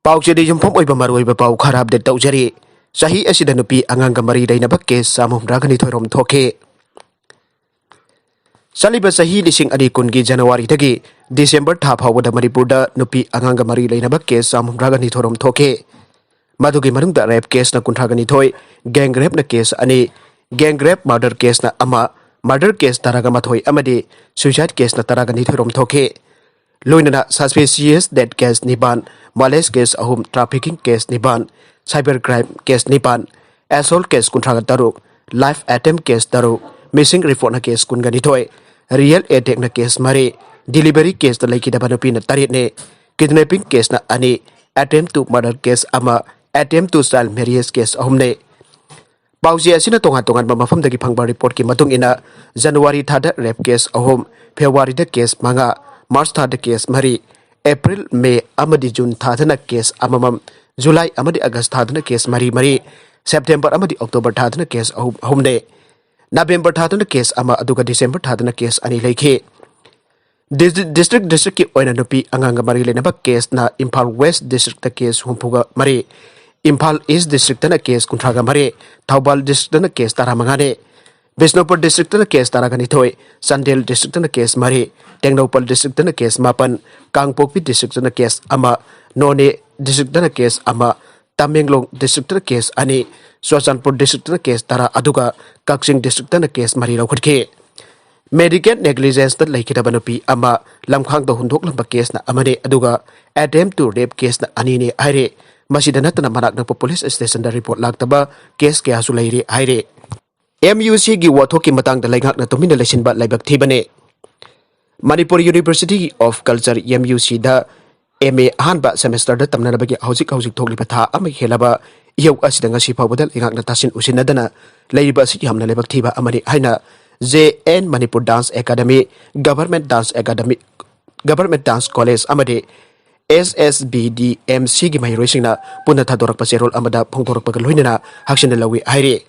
Pauche de Jumpom Maroiba Pau Karab de Taujari, Sahi Asidanupi Angang Mari Dainabake, Samum Dragani Torom Toke. Saliba Sahi Lising Adikungi January Tagi, December Tap Howard Manipur Nupi Angang Mari Dainabake, Samum Dragani Torom Toke. Madugi Marunda rape case na Kuntragani Toy, gang rape na case ani, gang rape murder case na ama, murder case Taragamatoi Amadi, suicide case na Taragani Torom Toke. Loinana suspicious death case Niban, Males case ahum trafficking case Niban, cybercrime case Niban, assault case Kuntragataru, life attempt case Daru, missing reform case Kunganitoy, real attack na case Mari, delivery case the Lake Dabanupi na Taritne, kidnapping case na ani, attempt to murder case ama, attempt to style marriage case ahumne. Pausi asina tongan mamafam dagi phangba report ki matung ina January thada rape case ahum, February the case manga, March thada case mari, April May amadi June thadana case amamam, July amadi August thadana case mari, September amadi October thadana case ahumne, November thadana case ama aduga December thadana case ani leikhe. District ki oina Nupi Angang Mari lenaba case na Impal West District the case humpuga mari, Impal East District na case Kuntraga mari, Taubal District na case Taramangane, Visnupur District na case Taraganitoy, Sandel District na case mari, Tengnopal District na case Mapan, Kangpokpi District na case ama, None District na case ama, Tamenglong District na case ani, Swasanpur District na case Tara aduga, Kaksing District na case mari Laothokkhre. Medical negligence that like Kitabanupi ama Lamkhang the Hundok Lamba case na amade aduga attempt to rape case na anini aire Masidanata na manak na police station da report lagtaba case kaya sulairi aire MUC gi Laothokkhre matang da laigak na tumina lesin ba laibak thibane Manipur University of Culture MUC da MA hanba semester da tamna bagi hojik thokli patha ama helaba yau asidanga sipawdal ingak na tasin usinadana laiba si hamna laibak thiba amani haina JN Manipur Dance Academy, Government Dance College Amade, SSBDMC gi mahiroi na punata dorak paserol amada pungdorak pagaloina hakshin lawi aire.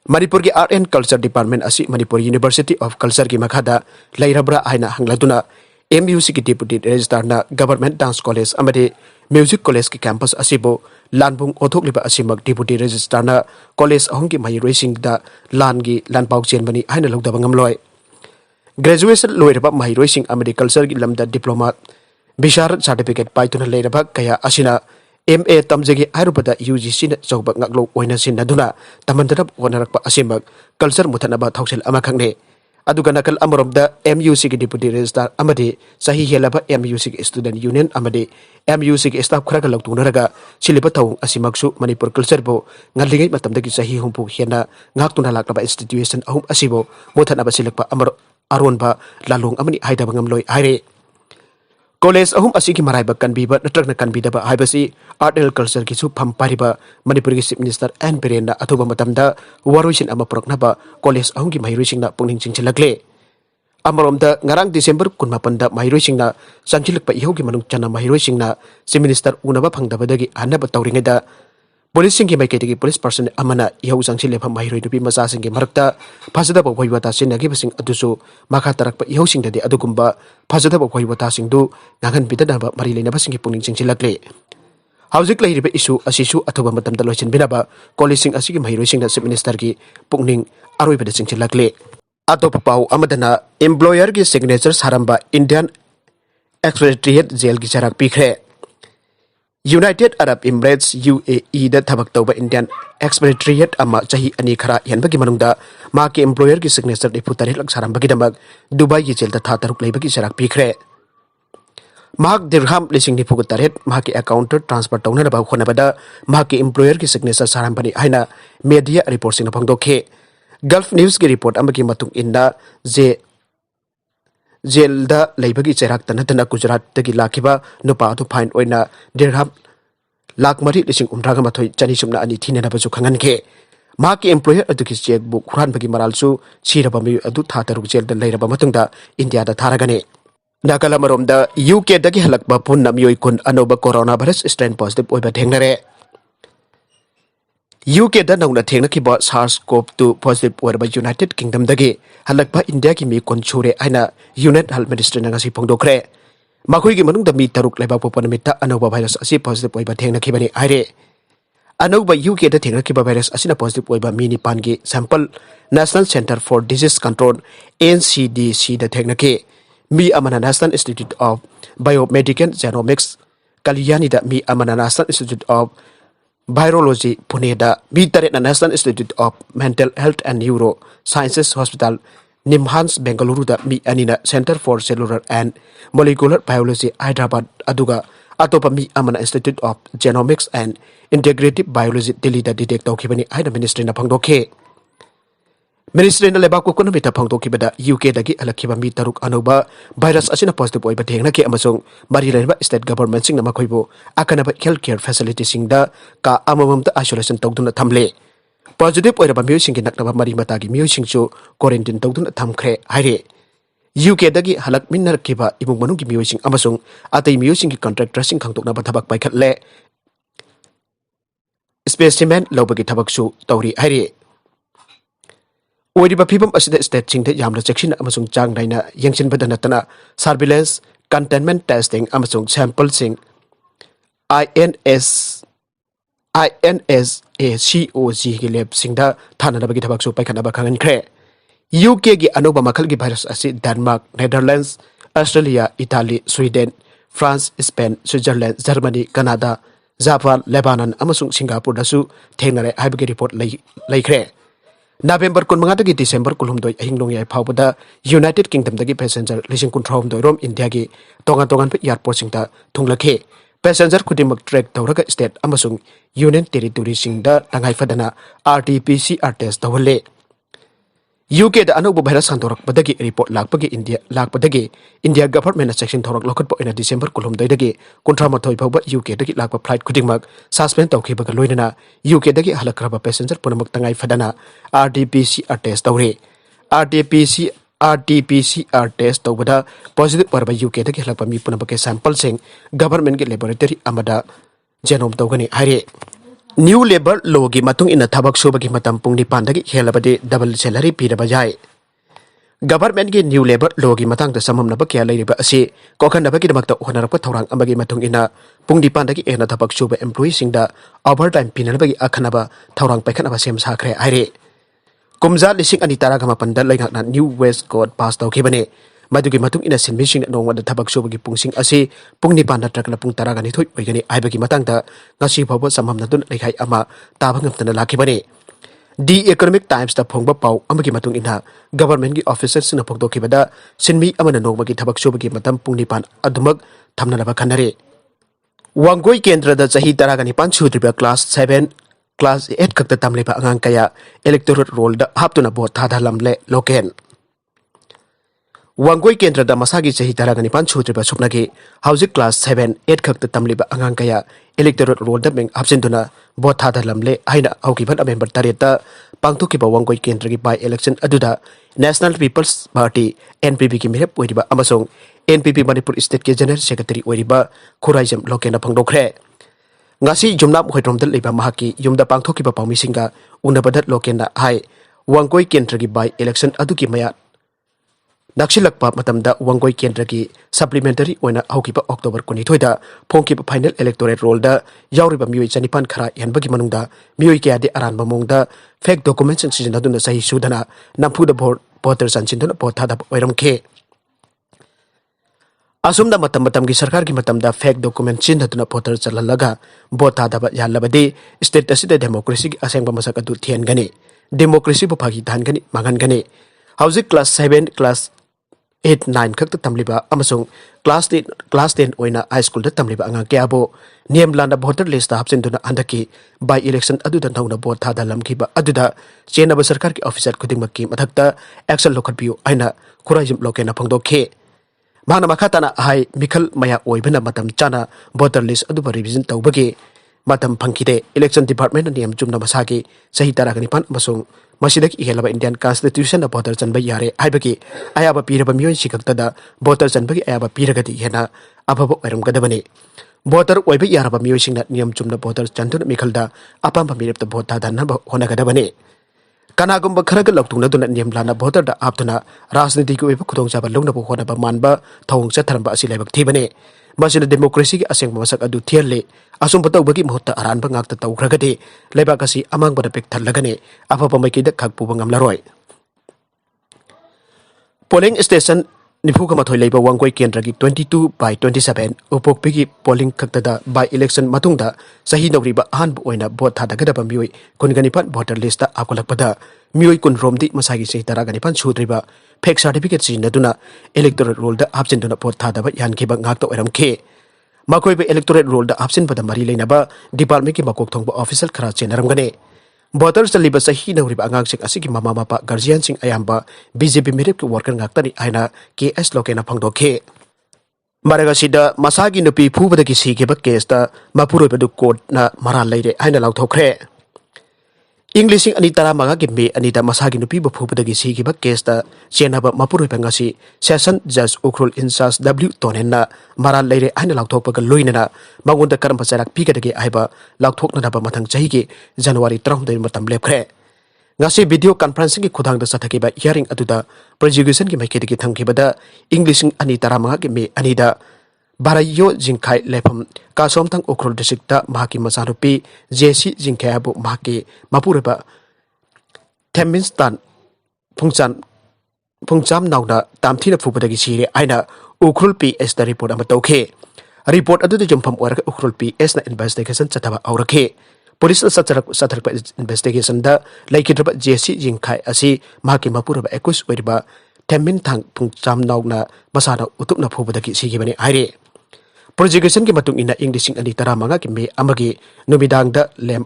Manipur gi Art and Culture Department asi Manipur University of Culture gi makhada lairabra haina hangladuna MUC ki Deputy Registrar na Government Dance College amade Music College ki campus asibo Lanbung Laothokkhre asimak Deputy Registrar na College ahong ki mahiroi da langi lanpau chenbani haina logdaba ngamloi. Graduation loiraba mahiroi amade culture gi lamda diploma Bishar certificate paituna leiraba kaya asina MA tamjegi airubada UGC na chawba ngaklo oina sinaduna tamandarab wonarakpa asimak culture muthanaba thausil amakhangne. Aduga nakal amoromda MUC ki Deputy Registrar amade sahi helaba MUC ki Student Union amade MUC ki staff khara galok tunaraga siliba thawung asimaksu Manipur culture bo ngalingai matamdagi sahi humpu hena ngaktuna laklaba institution ahum asibo muthanaba silakpa amar aronba lalung amani haidaba ngamloi aire. College ahum asiki maraiba kanbiba natrakna kanbidaba haibasi art and culture ki su phampariba Manipur ki Chief Minister N Birenda athuba matamda waroisin ama proknaba college ahum ki mahiroisingna pungning chingchilakle. Amaromda ngarang December 18 da mahiroisingna sanchilakpa ihau ki manung chana mahiroisingna Chief Minister unaba phangdabadagi hanaba tawringeda police singi maiketigi police person amana ihau sangchileba mahiroi nupi macha singi marakta phajadaba bhoibata sinagi basing adusu makha tarakpa ihau singdadi adugumba phajadaba bhoibata singdu ngangan bidadaba mari leinaba singi pungning chingchilakle. Haujik lairiba issue asisu athuba matamda loisin binaba college sing asigi mahiroi singna Chief Minister ki pungning aroibada chingchilakle. Atop pau amadana employer ki signature sarmba Indian expatriate jail ki cheirak pikhre. United Arab Emirates UAE da thabak tawba Indian expatriate ama chahi ani khara yanbagi manungda ma ke employer ki signature de putari lak saramba gi damak Dubai gi jelda tha taruk leibagi cheirak pikhre. Mahak dirham lising ni pugutaret mahak account transfer tawna ba khona bada mahak employer ki signature sarambani haina media report sing phangdokhe. Gulf News ki report amagi matung inna Jelda leibagi cheirak tanatana Gujarat tagi lakiba nupa to fine oina dirham lakh mari lising umraga mathoi chani sumna ani thina basu khangan ke maki employer aduki checkbook khuran bagi maralsu siraba mi adu tha taruk jel da leiraba matungda India da tharagane. Nakala maromda UK dagi halakba punna mioi kun anoba coronavirus strain positive oiba thengnare. UK da nauna thengna kiba SARS-CoV-2 positive oirba United Kingdom dagi halakpa India ki mi kon chure aina United Health Ministry na ngasi phongdokhre. ꯃꯈꯣꯏꯒꯤ ꯃꯅꯨꯡꯗ ꯃꯤ 6 ꯂꯩꯕꯥꯛ ꯄꯣꯛꯄ ꯅꯨꯃꯤꯠꯇ ꯑꯅꯧꯕ virus ꯑꯁꯤ positive ꯑꯣꯏꯕ ꯊꯦꯡꯅꯈꯤꯕꯅꯤ ꯍꯥꯏꯔꯦ ꯑꯅꯧꯕ UKꯗ ꯊꯦꯡꯅꯈꯤꯕ ꯚꯥꯏꯔꯁ ꯑꯁꯤꯅ ꯄꯣꯖꯤꯇꯤꯚ ꯑꯣꯏꯕ ꯃꯤ 9ꯒꯤ sample national centre for disease control NCDCꯗ ꯊꯦꯡꯅꯈꯤ mi amana National Institute of Biomedical Genomics Kalyanida mi amana National Institute of Virology Puneda mi taretna National Institute of Mental Health and Neuro Sciences Hospital Nimhans Bengaluru da mi anina Center for Cellular and Molecular Biology Hyderabad aduga atopa mi amana Institute of Genomics and Integrative Biology Delhi da detect tawkhibani aina ministry na phangdokhe Ministry na lebak ko kuno mita phangdokibada UK dagi alakhiba mi 6 anoba virus asina positive oiba thengna ke amasung mari laiba state government sing na makhoibu akanaba healthcare facility sing da ka amamam da isolation tawduna thamle positive oiraba mi sing ki naknaba mari mata gi mi sing chu quarantine tawduna thamkhre haire UK dagi halak minnar kiba ibung manung gi mi sing amasung atei mi sing ki contractor sing khangtokna ba thabak paikhatle specimen lobagi thabak su tawri haire Oiriba phibam asida state singde yamna section amasung chang naina yengsin bada natana surveillance containment testing amasung sample sing INSACOG gi lab singda thana nabagi thabak su paikana ba khangan khre UK gi anoba makhal gi virus asi Denmark Netherlands Australia Italy Sweden France Spain Switzerland Germany Canada Japan Lebanon amasung Singapore dasu thengnare haibagi report laikhre November 15 dagi December 12 ahinglong yai phawbada United Kingdom dagi passenger 19 rom India gi tongan pe airport singda thunglakhe passenger kudimak track tawraga state amasung union territory singda tangai fadana RT-PCR test tawle UK da anoba virus handorakpadagi report lakpagi India government section thorak lokhat po ina December 12 dagi 13 phawba UK dagi lakpa flight kudingmak suspend tawkhibaga loinana UK dagi halakraba passenger punamak tangai fadana RT-PCR test tawre RT-PCR test tawbada positive warba UK dagi halakpa mi punamak sample sing government gi laboratory amada genome tawgani haire New Labour Law gi matung ina Thbk Subagi Matm Pung dagi Hellabdi double salary Piraba Yai Government gi New Labour Law gi matang da samamna ba kya leiriba asi kokhan ba gi damakta honarapka thorang amagi matung ina Pung dagi ena Thbk Suba employee singda overtime pinal bagi akhanaba thorang paikhan ba sem sakhre aire kumza lising ani tara gama panda laingakna New West Code pass tawkhibane madugi matung ina sinbising nongwada Thbk Subagi Pungsing asi Pung 9 natrakna Pung 10 gani thoi oigani aibagi matangda ngasi phawba samamna dun lekhai ama taba ngamtana lakhibane The Economic Times da phongba pau amagi matung ina government gi officers sina phokdokhibada sinmi amana nongmagi Thbk Subagi Matm Pung 9 adumak thamna laba khanare Wanggoi Kendra da chahi 10 gani 5 sudriba class 7 class 8 khakta tamliba angang kaya Electoral Roll da haptuna bot thadahllamle loken Wanggoi Kendra da masagi chahi 10 gani 5 sudriba supnagi hauzik class 7 8 khakta tamliba angang kaya Electoral Roll da meng absentuna bot thadahllamle haina haukiban member tareta pangthokiba Wanggoi Kendra gi by election aduda National People's Party NPP gi mirep oiriba amasong NPP Manipur State ke General Secretary oiriba Khuraijam Lokena phangdokkhre ngasi jumnam hoitromdal leiba mahaki yumda pangthokiba pawmisinga unabadat Lokena hai Wanggoi Kendra gi by election aduki maya Nakshilakpa matamda Wanggoi Kendra gi supplementary oina haukiba October 22 da phongkiba final electoral roll da yauriba mioi chanipan khara yanbagi manungda mioi kya de aran mamongda fake documents sinaduna sahi sudana nampuda voter sancinduna pothada oiramkhe asumda matam gi sarkar gi matamda fake document sinaduna voter chalalaga bothada ba yallabadi state asida democracy gi asengba masak adu thian gani democracy bu phagi dhan gani mangan gani hauzik class 7 class 8 9 khakta tamliba amasung class 10 oina high school da tamliba anga kyabo niam landa voter list da hapsinduna andaki by election aduda nauna bot thadahllamkhiba aduda chenaba sarkar ki officer khudingmakki mathakta action lokhatbiu aina khurajim lokena phangdokhe mana makhatana hai mikhal maya oibana matam chana voter list aduba revision tawbagi matam phangkhide election department niam chumna masagi sahi 10 pan amasung masidaki ihelaba Indian Constitution da voter chanba yare haibagi ayaba piraba mioi sikaktada voter chanbagi ayaba piragadi hena ababa oiramgadabani voter oiba yaraba mioi singna niam chumna voter chantuna mikhalda apamba mirepta vote thadhanna honagadabani Kanagumba kharaga lautuna duna niam lana voter da haptuna rajniti ki oiba khudongchaba longna bo khona ba manba thawong chatharamba asi laibak thibane masina democracy ki aseng masak adu thialle asum patawbagi mohta aranba ngakta tawkhragade laibak asi amang bada pek thallagane afapa maiki da khakpu bangamlaroi polling station Nipuka mathoi leiba Wanggoi Kendragi 22/27 upokpigi polling khakta by election matungda sahi noriba ahanbu oina vote thadagadaba mioi kungani voter list ta akolakpada mioi kun romdi masagi sei taragani pan sudriba fake certificate sinaduna electoral roll da hapjinduna vote thadaba yankhiba ngakta oiramkhe makoi be electoral roll da hapsin bada mari leinaba department ki makok thongba official khara chenaramgane voters liba sahi noriba angang sing asigi mama mapa guardian sing ayamba BJP mirip ki worker ngaktani haina KS lokena phangdokhe maragasi da masagi nupi phubadagi sigeba case ta mapuroi bedu court na maral leire haina Laothokkhre English ani tara manga ki me ani da masagi nupi bu phubadagi sigeba case ta chenaba mapuroi bangasi session judge ukrul incharge W tonenna maral leire haina Laothokpaga loinena magonda karam cheirak pigadagi aiba Laothokna ba mathang chahi ki January 3 matam lepkhre ngasi video conferencing ki khudang da sathakiba hearing aduda prosecution ki maikedi ki thamkibada English ani tara manga ki me ani da barayo jingkhai lefam ka somtang ukrul district ta mahaki masarupi JC jingkhai abu mahaki mapureba Theminstan phungcham nauna tamthina phubadagi sire aina ukrul PS da report ama tawkhe report adu de jumpham oraka ukrul PS na investigation chathaba aurakhe police satharak investigation da laikidraba JC jingkhai asi mahaki mapureba 21 oiriba Themintang phungcham nauna masana utupna phubadagi sigibani aire prosecution ki matung ina English ani tara manga ki me amagi numidang da lem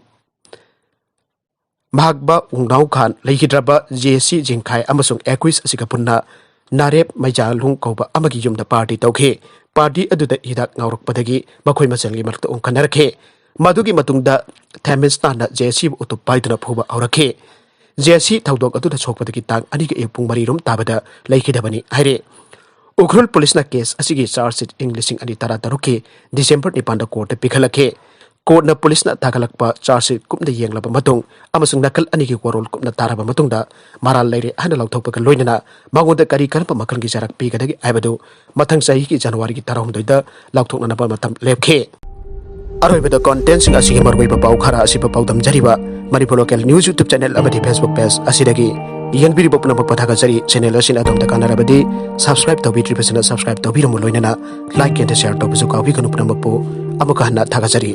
mahakba ungnau khan laikidraba JC jingkhai amasung 21 asiga punna narep maijalung koba amagi yumda party tawkhe party aduda hidak ngaurakpadagi makhoi maselgi marta ongkanarakhe madugi matungda Theminstan na JC utup paiduna phuba aurakhe JC thaudok atuda chokpadagi tang ani ga epung marirum tabada laikidabani haire ukrul police na case asigi charge sheet English ani tara taruki December 9 da court pikhalakhe court na police na tagalakpa charge sheet kumda yenglaba matung amasung nakal ani ki warol kumna taraba matungda maral leire hana Laothokpaga loinana magonda kari kanpa makan gi jarak pigadagi aibadu mathang sahi ki January ki 12 da Laothokna na matam lepkhe aroibada content sing asigi marwai pau khara asiba paudam jariba Manipur local news YouTube channel abadi Facebook page asidagi yang biri bopna pathaga jari channel asin adom da kanarabadi subscribe to bitri pesana subscribe to biramu loinana like and share to buzu kawi kanu pramappo amuka hana thaga jari